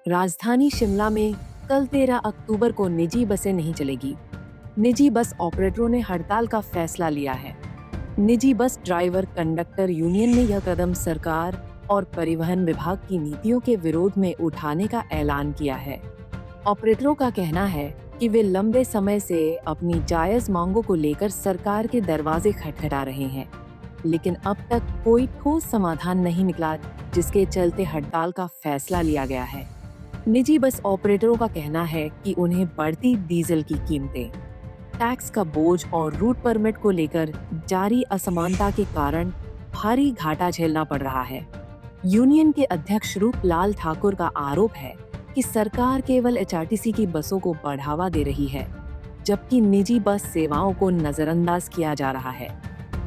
राजधानी शिमला में कल 13 अक्टूबर को निजी बसें नहीं चलेगी। निजी बस ऑपरेटरों ने हड़ताल का फैसला लिया है। निजी बस ड्राइवर कंडक्टर यूनियन ने यह कदम सरकार और परिवहन विभाग की नीतियों के विरोध में उठाने का ऐलान किया है। ऑपरेटरों का कहना है कि वे लंबे समय से अपनी जायज मांगों को लेकर सरकार के दरवाजे खटखटा रहे हैं, लेकिन अब तक कोई ठोस समाधान नहीं निकला, जिसके चलते हड़ताल का फैसला लिया गया है। निजी बस ऑपरेटरों का कहना है कि उन्हें बढ़ती डीजल की कीमतें, टैक्स का बोझ और रूट परमिट को लेकर जारी असमानता के कारण भारी घाटा झेलना पड़ रहा है। यूनियन के अध्यक्ष रूपलाल ठाकुर का आरोप है कि सरकार केवल एचआरटीसी की बसों को बढ़ावा दे रही है, जबकि निजी बस सेवाओं को नजरअंदाज किया जा रहा है।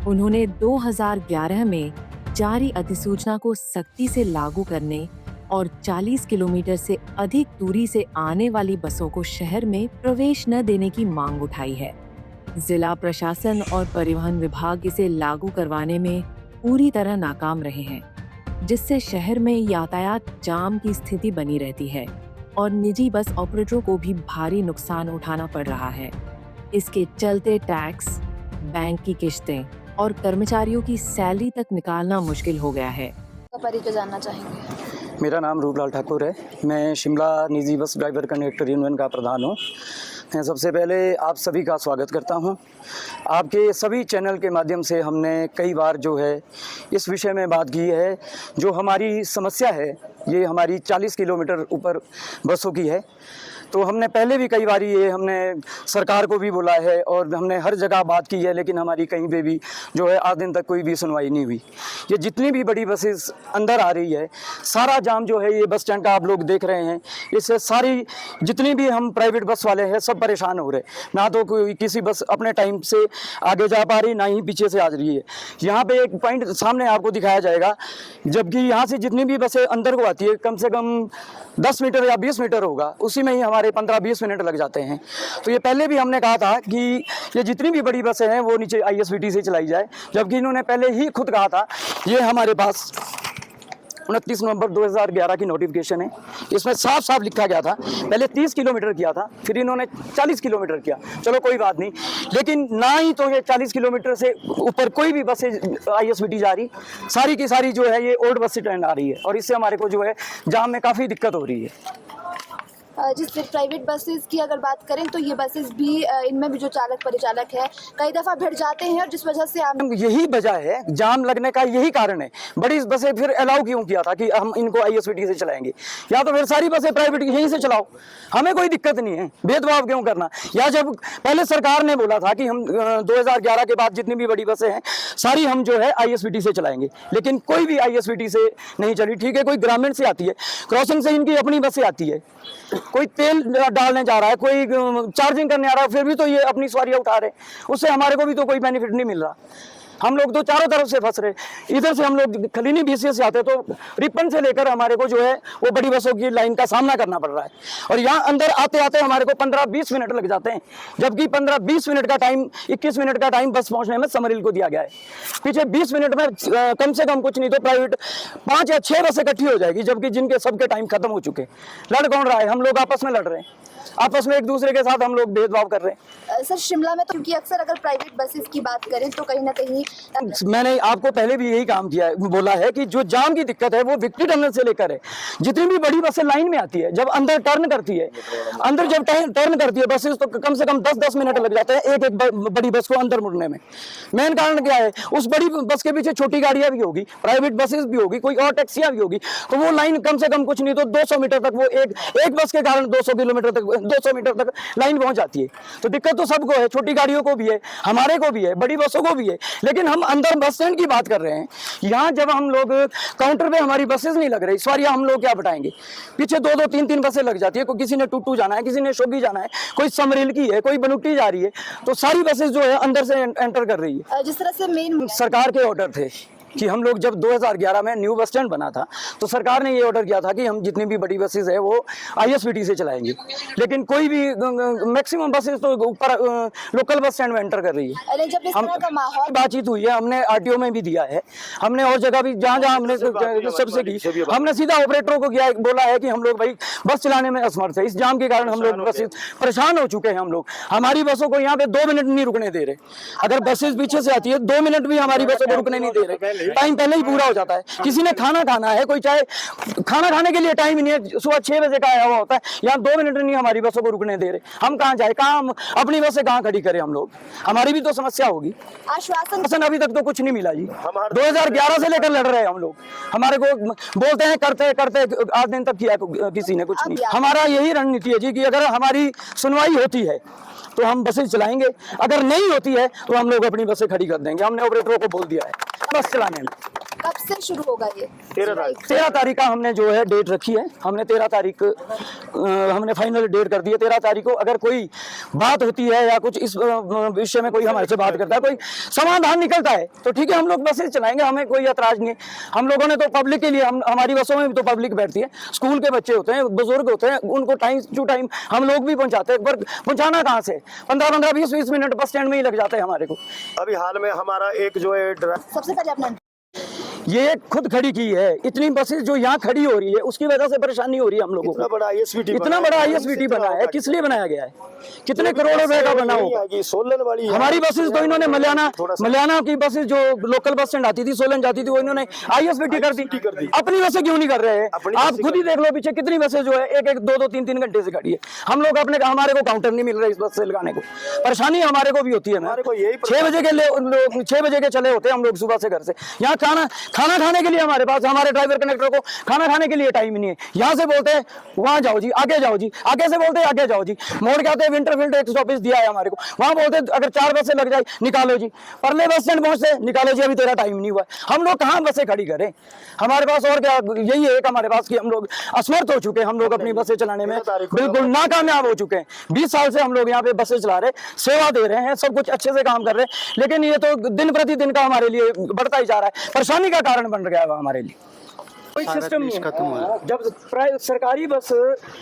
उन्होंने 2011 में जारी अधिसूचना को सख्ती से लागू करने और 40 किलोमीटर से अधिक दूरी से आने वाली बसों को शहर में प्रवेश न देने की मांग उठाई है। जिला प्रशासन और परिवहन विभाग इसे लागू करवाने में पूरी तरह नाकाम रहे हैं, जिससे शहर में यातायात जाम की स्थिति बनी रहती है और निजी बस ऑपरेटरों को भी भारी नुकसान उठाना पड़ रहा है। इसके चलते टैक्स, बैंक की किश्तें और कर्मचारियों की सैलरी तक निकालना मुश्किल हो गया है। परिचय जानना चाहेंगे? मेरा नाम रूपलाल ठाकुर है। मैं शिमला निजी बस ड्राइवर कंडक्टर यूनियन का प्रधान हूँ। मैं सबसे पहले आप सभी का स्वागत करता हूँ। आपके सभी चैनल के माध्यम से हमने कई बार जो है इस विषय में बात की है। जो हमारी समस्या है ये हमारी 40 किलोमीटर ऊपर बसों की है। तो हमने पहले भी कई बार ये हमने सरकार को भी बोला है और हमने हर जगह बात की है, लेकिन हमारी कहीं पे भी जो है आज दिन तक कोई भी सुनवाई नहीं हुई। ये जितनी भी बड़ी बसेस अंदर आ रही है, सारा जाम जो है ये बस स्टैंड का आप लोग देख रहे हैं। इससे सारी जितनी भी हम प्राइवेट बस वाले हैं सब परेशान हो रहे। ना तो कोई किसी बस अपने टाइम से आगे जा पा रही, ना ही पीछे से आ रही है। यहाँ पे एक पॉइंट सामने आपको दिखाया जाएगा, जबकि यहाँ से जितनी भी बसें अंदर को आती है कम से कम 10 मीटर या 20 मीटर होगा, उसी में ही हमारे 15-20 मिनट लग जाते हैं। तो ये पहले भी हमने कहा था कि ये जितनी भी बड़ी बसें हैं वो नीचे आईएसबीटी से चलाई जाए, जबकि इन्होंने पहले ही खुद कहा था। ये हमारे पास 29 नवंबर 2011 की नोटिफिकेशन है। इसमें साफ साफ लिखा गया था, पहले 30 किलोमीटर किया था, फिर इन्होंने 40 किलोमीटर किया। चलो कोई बात नहीं, लेकिन ना ही तो ये 40 किलोमीटर से ऊपर कोई भी बसें आईएसबीटी जा रही, सारी की सारी जो है ये ओल्ड बस स्टैंड आ रही है और इससे हमारे को जो है जाम में काफ़ी दिक्कत हो रही है। जिससे प्राइवेट बसेस की अगर बात करें तो ये बसेस भी इनमें भी जो चालक परिचालक है कई दफ़ा भिड़ जाते हैं और जिस वजह से आप यही वजह है जाम लगने का, यही कारण है। बड़ी बसें फिर अलाउ क्यों किया था कि हम इनको आईएसबीटी से चलाएंगे, या तो फिर सारी बसें प्राइवेट यहीं से चलाओ, हमें कोई दिक्कत नहीं है। भेदभाव क्यों करना? या जब पहले सरकार ने बोला था कि हम 2011 के बाद जितनी भी बड़ी बसें हैं सारी हम जो है आईएसबीटी से चलाएंगे, लेकिन कोई भी आईएसबीटी से नहीं चली। ठीक है, कोई ग्रामीण से आती है, क्रॉसिंग से इनकी अपनी बसें आती है, कोई तेल डालने जा रहा है, कोई चार्जिंग करने आ रहा है, फिर भी तो ये अपनी सवारियां उठा रहे, उससे हमारे को भी तो कोई बेनिफिट नहीं मिल रहा। हम लोग तो चारों तरफ से फंस रहे। इधर से हम लोग खलीनी बीसीए से आते तो रिपन से लेकर हमारे को जो है वो बड़ी बसों की लाइन का सामना करना पड़ रहा है, और यहाँ अंदर आते आते हमारे को 15-20 मिनट लग जाते हैं, जबकि 15-20 मिनट का टाइम, 21 मिनट का टाइम बस पहुँचने में समरिल को दिया गया है। पीछे 20 मिनट में कम से कम कुछ नहीं तो प्राइवेट 5 या 6 बसें इकट्ठी हो जाएगी, जबकि जिनके सबके टाइम खत्म हो चुके। लड़ कौन रहा है? हम लोग आपस में लड़ रहे हैं, आपस में एक दूसरे के साथ हम लोग भेदभाव कर रहे हैं। सर शिमला में तो क्योंकि अक्सर अगर प्राइवेट बसेस की बात करें तो कहीं ना कहीं मैंने आपको पहले भी यही काम किया है, बोला है कि जो जाम की दिक्कत है वो विक्ट्री टनल से लेकर है। जितनी भी बड़ी बसें लाइन में आती है, जब अंदर टर्न करती है, अंदर जब टर्न करती है बसेस, तो कम से कम 10-10 मिनट लग जाते हैं एक एक बड़ी बस को अंदर मुड़ने में। मेन कारण क्या है? उस बड़ी बस के पीछे छोटी गाड़ियां भी होगी, प्राइवेट बसेस भी होगी, कोई और टैक्सियां भी होगी, तो वो लाइन कम से कम कुछ नहीं तो 200 मीटर तक, वो एक बस के कारण 200 किलोमीटर तक, 200 मीटर तक लाइन पहुंच जाती है। तो दिक्कत तो सबको है, छोटी गाड़ियों को भी है, हमारे को भी है, बड़ी बसों को भी है, लेकिन हम अंदर बस स्टैंड की बात कर रहे हैं। यहाँ जब हम लोग काउंटर पे हमारी बसेस नहीं लग रही, सवारियां हम लोग क्या बताएंगे? पीछे 2-2, 3-3 बसें लग जाती है, किसी ने टूटू जाना है, किसी ने शोगी जाना है, कोई समरील की है, कोई बनुट्टी जा रही है, तो सारी बसेस जो है अंदर से एंटर कर रही है। जिस तरह से मेन सरकार के ऑर्डर थे कि हम लोग जब 2011 में न्यू बस स्टैंड बना था तो सरकार ने ये ऑर्डर किया था कि हम जितनी भी बड़ी बसेज है वो ISBT से चलाएंगे, लेकिन कोई भी मैक्सिमम बसेज तो ऊपर लोकल बस स्टैंड में एंटर कर रही है। अरे जब इस तरह का माहौल बातचीत हुई है, हमने RTO में भी दिया है, हमने और जगह भी जहाँ जहाँ हमने सबसे की, हमने सीधा ऑपरेटरों को किया, बोला है कि हम लोग भाई बस चलाने में असमर्थ है, इस जाम के कारण हम लोग बसेज परेशान हो चुके हैं। हम लोग हमारी बसों को यहाँ पे 2 मिनट नहीं रुकने दे रहे, अगर बसेज पीछे से आती है 2 मिनट भी हमारी बसों को रुकने नहीं दे रहे, टाइम पहले ही पूरा हो जाता है। किसी ने खाना खाना है, कोई चाहे खाना खाने के लिए टाइम ही नहीं है, सुबह 6 बजे का आया हुआ होता है, यहाँ 2 मिनट नहीं हमारी बसों को रुकने दे रहे। हम कहाँ जाए, कहाँ हम अपनी बसें कहाँ खड़ी करें, हम लोग हमारी भी तो समस्या होगी। आश्वासन अभी तक तो कुछ नहीं मिला जी, 2011 से लेकर लड़ रहे हैं हम लोग, हमारे को बोलते हैं करते करते आज दिन तक किया किसी ने कुछ नहीं। हमारा यही रणनीति है जी कि अगर हमारी सुनवाई होती है तो हम बसें चलाएंगे, अगर नहीं होती है तो हम लोग अपनी बसें खड़ी कर देंगे। हमने ऑपरेटरों को बोल दिया है बस चलाने में। कब से शुरू होगा ये? 13 तारीख का हमने जो है डेट रखी है, हमने 13 तारीख हमने फाइनल डेट कर दी है 13 तारीख को। अगर कोई बात होती है या कुछ इस विषय में कोई हमारे से बात करता है, कोई समाधान निकलता है तो ठीक है, हम लोग बसें चलाएंगे, हमें कोई ऐतराज नहीं है। हम लोगों ने तो पब्लिक के लिए, हमारी बसों में भी तो पब्लिक बैठती है, स्कूल के बच्चे होते हैं, बुजुर्ग होते हैं, उनको टाइम टू टाइम हम लोग भी पहुंचाते हैं, पर पहुंचाना कहाँ से, 15-15, 20-20 मिनट बस स्टैंड में ही लग जाते हैं हमारे को। अभी हाल में हमारा एक जो है सबसे पहले अपना ये खुद खड़ी की है, इतनी बसेस जो यहाँ खड़ी हो रही है उसकी वजह से परेशानी हो रही है हम लोगों को। इतना बड़ा ISBT बना है, किस लिए बनाया गया है, कितने करोड़ रुपए का बना होगा। सोलन वाली हमारी बसेस तो इन्होंने मलियाना की बसेस जो लोकल बस स्टैंड आती थी, सोलन जाती थी, वो इन्होंने ISBT कर दी। अपनी बसें क्यों नहीं कर रहे हैं? आप खुद ही देख लो पीछे कितनी बसें जो है 1-1, 2-2, 3-3 घंटे से खड़ी है। हम लोग हमारे को काउंटर नहीं मिल रहा इस बस से लगाने को, परेशानी हमारे को भी होती है। 6 बजे के चले होते हैं हम लोग सुबह से घर से, यहाँ खाना खाने के लिए हमारे पास, हमारे ड्राइवर कंडक्टर को खाना खाने के लिए टाइम ही नहीं है। यहाँ से बोलते हैं वहां जाओ जी, आगे जाओ जी, आगे से बोलते हैं आगे जाओ जी, मोड़ के आते हैं विंटरफील्ड एक स्टॉपेज दिया है हमारे को, वहां बोलते हैं अगर 4 बसें लग जाए निकालो जी, परले बस स्टैंड पहुंचते निकालो जी, अभी तेरा टाइम नहीं हुआ। हम लोग कहाँ बसें खड़ी करें? हमारे पास और क्या, यही है हमारे पास कि हम लोग असमर्थ हो चुके हैं, हम लोग अपनी बसें चलाने में बिल्कुल नाकामयाब हो चुके हैं। 20 साल से हम लोग यहाँ पे बसें चला रहे, सेवा दे रहे हैं, सब कुछ अच्छे से काम कर रहे हैं, लेकिन ये तो दिन प्रतिदिन का हमारे लिए बढ़ता ही जा रहा है, परेशानी का कारण बन गया है हमारे लिए। कोई सिस्टम नहीं है। जब सरकारी बस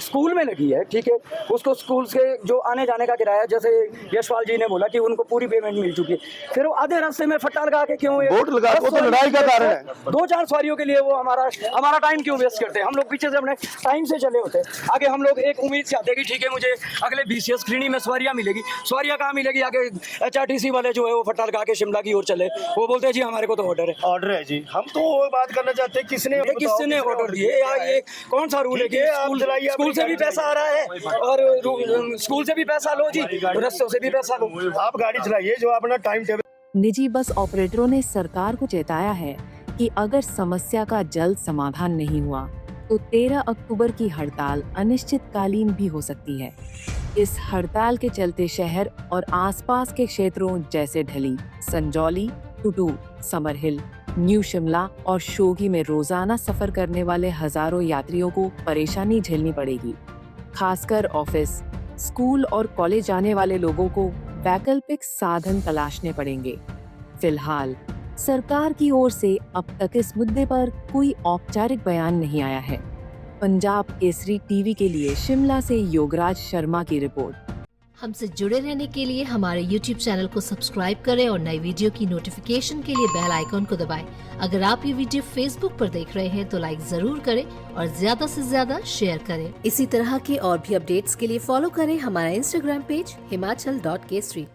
स्कूल में लगी है, ठीक है, उसको स्कूल से जो आने जाने का किराया, जैसे यशपाल जी ने बोला कि उनको पूरी पेमेंट मिल चुकी है, फिर वो आधे रास्ते में फट्टा लगा के क्यों बोर्ड लगा, वो तो लड़ाई का कारण है। 2-4 सवारियों के लिए वो हमारा टाइम क्यों वेस्ट करते हैं? हम लोग पीछे से अपने टाइम से चले होते हैं, आगे हम लोग एक उम्मीद से आते हैं कि ठीक है मुझे अगले BCS खरीनी में सवारियाँ मिलेगी। सवारियाँ कहाँ मिलेगी? आगे HRTC वाले जो है वो फट्टा लगा के शिमला की ओर चले, वो बोलते हैं जी हमारे को तो ऑर्डर है जी। हम तो वो बात करना चाहते हैं, किसने ऑर्डर दिए या ये कौन सा रूल है कि स्कूल से भी पैसा आ रहा है और स्कूल से भी पैसा लो जी, रस्तों से भी पैसा लो, आप गाड़ी चलाइए जो अपना टाइम टेबल। निजी बस ऑपरेटरों ने सरकार को चेताया है कि अगर समस्या का जल्द समाधान नहीं हुआ तो 13 अक्टूबर की हड़ताल अनिश्चितकालीन भी हो सकती है। इस हड़ताल के चलते शहर और आसपास के क्षेत्रों जैसे ढली, संजौली, टुटू, समरहिल, न्यू शिमला और शोघी में रोजाना सफर करने वाले हजारों यात्रियों को परेशानी झेलनी पड़ेगी। खासकर ऑफिस, स्कूल और कॉलेज जाने वाले लोगों को वैकल्पिक साधन तलाशने पड़ेंगे। फिलहाल सरकार की ओर से अब तक इस मुद्दे पर कोई औपचारिक बयान नहीं आया है। पंजाब केसरी टीवी के लिए शिमला से योगराज शर्मा की रिपोर्ट। हमसे जुड़े रहने के लिए हमारे YouTube चैनल को सब्सक्राइब करें और नई वीडियो की नोटिफिकेशन के लिए बेल आइकॉन को दबाएं। अगर आप ये वीडियो Facebook पर देख रहे हैं तो लाइक जरूर करें और ज्यादा से ज्यादा शेयर करें। इसी तरह के और भी अपडेट्स के लिए फॉलो करें हमारा Instagram पेज himachal.kesri।